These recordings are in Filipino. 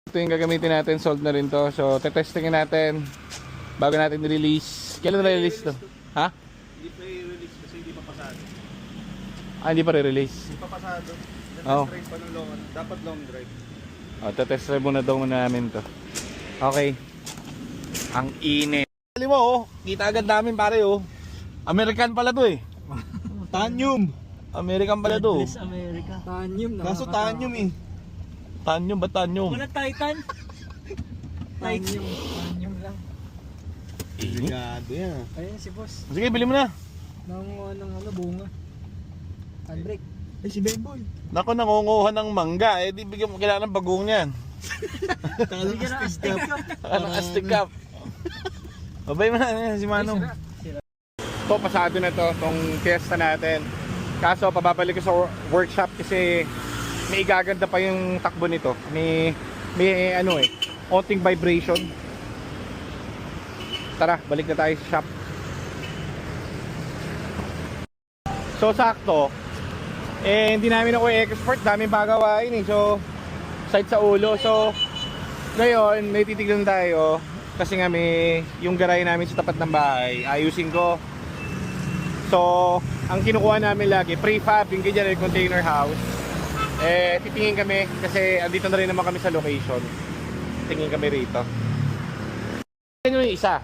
Ito yung gagamitin natin, sold na rin to. So, tetestingin natin bago natin i-release. Kailan na-release to? Ha? Hindi pa i-release kasi hindi pa pasado. Ah, hindi pa re-release. Hindi pa pasado. Oh. Test drive pa ng long, dapat long drive. O, tetest drive muna daw muna namin to. Okay. Ang init. Alam mo, oh, kita agad namin pare, oh. American pala to eh. Tanium! American pala to. America. Tanium na. Kaso tanium eh. Tanyum ba tanyum? Wala Titan. Tanium. Tanium lang. Delikado yan. Ayun si boss. Sige, bili mo na. Ng bunga. Handbrake. Eh si Bemboy. Nako, nangunguha ng mangga. Eh, di bigyan mo kailangan ng bagong yan. Talang astig ka. Anong astig cup? Babay mo na si Manong. Ito, pasado na to, itong fiesta natin. Kaso, pababalik ko sa workshop kasi may igaganda pa yung takbo nito. May ano eh, onting vibration. Tara, balik na tayo sa shop. So, sakto. Eh, hindi namin ako i-export. Daming pagawain eh. So, side sa ulo. So, ngayon, may titignan tayo. Kasi nga may yung garay namin sa tapat ng bahay. Ayusin ko. So, ang kinukuha namin lagi, prefab, yung ganyan, container house. Eh, titingin kami kasi andito na rin naman kami sa location. Tingin kami rito. Yan yung isa.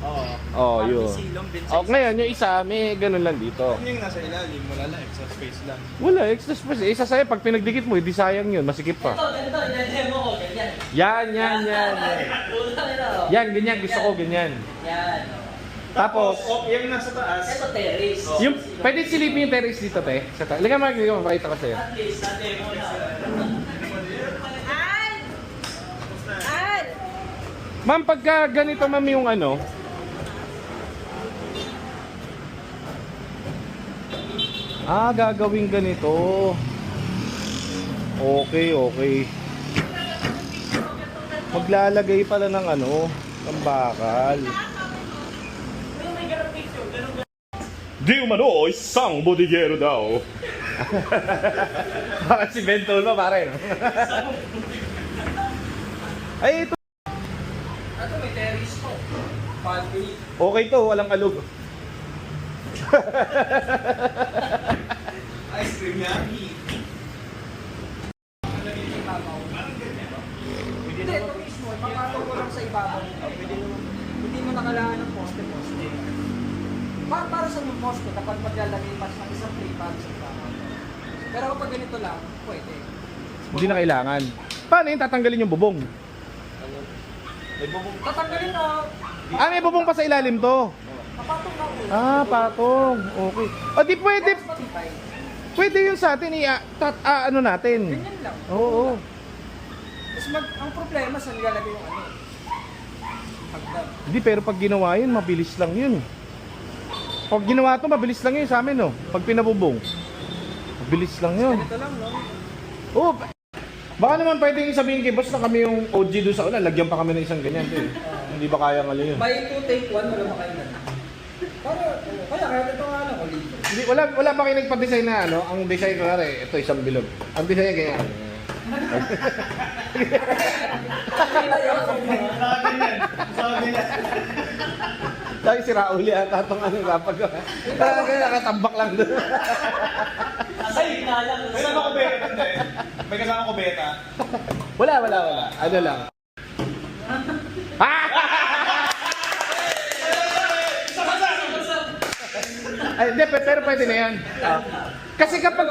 Oo. Oh, yun. Silong din Oh, ngayon, yung isa, may ganun lang dito. Ano yung nasa ilalim? Wala lang, extra space lang. Wala, extra space. Isa sa'yo, pag pinagdikit mo, hindi sayang yun, masikip pa. Ito, i-demo ko, ganyan. Yan. Yan, ganyan, gusto ko, ganyan. Yan. Tapos, yung nasa taas. Ito, terrace. yung, pwede silipin yung terrace dito, te. Liga mo, mapakita ko sa'yo. At least, na-demo na. Ma'am, pagka ganito, ma'am, yung ano, gagawin ganito. Okay. Maglalagay pala ng ano, ng bakal. Di umano, isang bodigero daw. Bakit si Bentol mo, pare? Ay, ito. Ito, may terrace to. Balcony. Okay to, walang alog. Ice cream yan. Hindi, ito mismo. Papatong ko lang sa ibabaw. Hindi mo nakalahan ng poste. Para sa mga poste, kapag maglalagay pa sa isang play para sa ibabaw. Pero kapag ganito lang, pwede. Hindi na kailangan. Paano yung tatanggalin yung bubong? Tatanggalin na. May bubong pa sa ilalim to. Papatong na ulo. Patong. Okay. O di pwede. Matibay. Pwede yun sa atin ano natin. Ganyan lang. Oo. Tapos ang problema saan nilalagay yung ano? Hagdan. Hindi, pero pag ginawa yun, mabilis lang yun. Pag ginawa to, mabilis lang yun sa amin, no? Pag pinabubong. Mabilis lang yun. Ganito lang, no? Oo. Baka naman pwedeng sabihin kay boss na kami yung OG doon sa una, lagyan pa kami ng isang ganyan. Hindi ba kaya nga yun? By 2 take 1, wala makailan. Kaya ito nga lang, libre. Hindi, wala ba kayo nagpa-design na ano? Ang design ko ito isang bilog. Ang design kaya Dahil si Raul yata itong ano kapag kaya nakatambak lang doon. Ay, lang. Kasama ko beta. May kasama ko beta. Wala. Ano lang. Ay, hindi, pero pwede na yan. Kasi kapag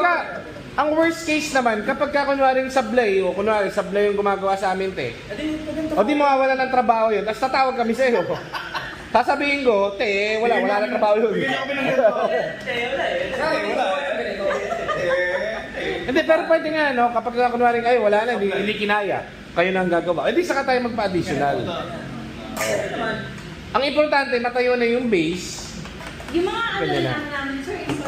ang worst case naman, kapag kunwari sablay, sablay yung gumagawa sa amin, te. O di mawawala ng trabaho yun, tapos tatawag kami sa iyo. Sasabihin ko, te, wala na trabaho yun. Hindi, pero pwede nga, no? Kapag kunwari, wala na, hindi kinaya. Kayo na ang gagawa. Hindi, saka tayo magpa-additional. Ang importante, matayo na yung base. Yung mga ano Ganyan na. lang namin, sir, is